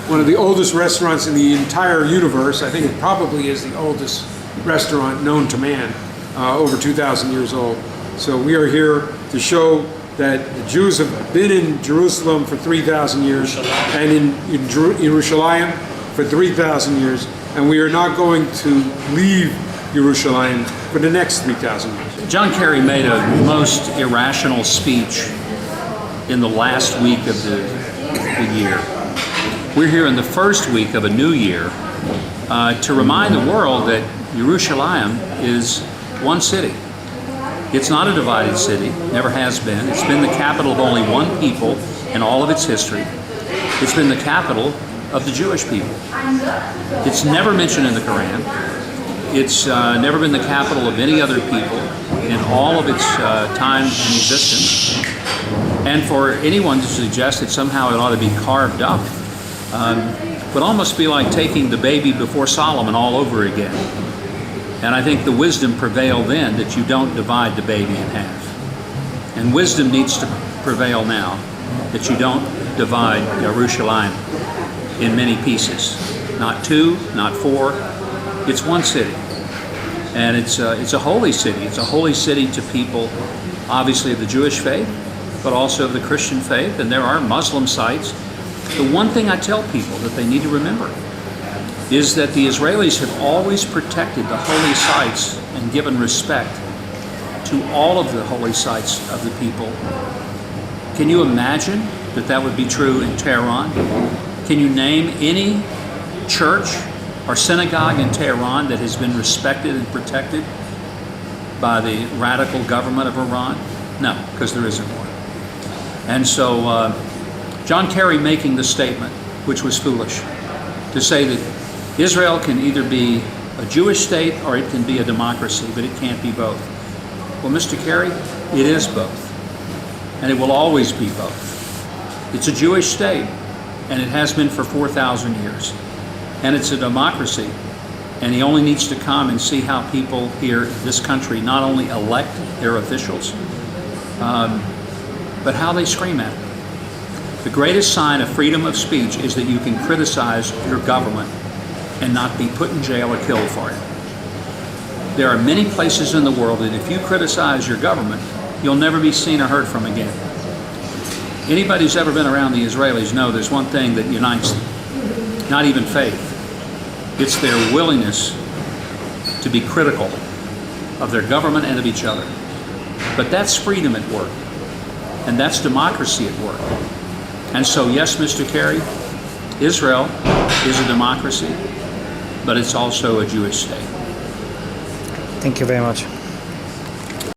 one of the oldest restaurants in the entire universe. I think it probably is the oldest restaurant known to man, over 2,000 years old. So we are here to show that the Jews have been in Jerusalem for 3,000 years and in Jerusalem for 3,000 years, and we are not going to leave Jerusalem for the next 3,000 years. John Kerry made a most irrational speech in the last week of the year. We're here in the first week of a new year to remind the world that Jerusalem is one city. It's not a divided city, never has been. It's been the capital of only one people in all of its history. It's been the capital of the Jewish people. It's never mentioned in the Quran. It's never been the capital of any other people in all of its time and existence. And for anyone to suggest that somehow it ought to be carved up would almost be like taking the baby before Solomon all over again. And I think the wisdom prevailed then that you don't divide the baby in half. And wisdom needs to prevail now that you don't divide Jerusalem in many pieces. Not two, not four. It's one city. And it's a holy city. It's a holy city to people, obviously, of the Jewish faith, but also of the Christian faith. And there are Muslim sites. The one thing I tell people that they need to remember is that the Israelis have always protected the holy sites and given respect to all of the holy sites of the people. Can you imagine that that would be true in Tehran? Can you name any church or synagogue in Tehran that has been respected and protected by the radical government of Iran? No, because there isn't one. And so John Kerry making the statement, which was foolish, to say that Israel can either be a Jewish state or it can be a democracy, but it can't be both. Well, Mr. Kerry, it is both. And it will always be both. It's a Jewish state, and it has been for 4,000 years. And it's a democracy. And he only needs to come and see how people here in this country not only elect their officials, but how they scream at them. The greatest sign of freedom of speech is that you can criticize your government and not be put in jail or killed for it. There are many places in the world that if you criticize your government, you'll never be seen or heard from again. Anybody who's ever been around the Israelis know there's one thing that unites them, not even faith. It's their willingness to be critical of their government and of each other. But that's freedom at work, and that's democracy at work. And so, yes, Mr. Kerry, Israel is a democracy, but it's also a Jewish state. Thank you very much.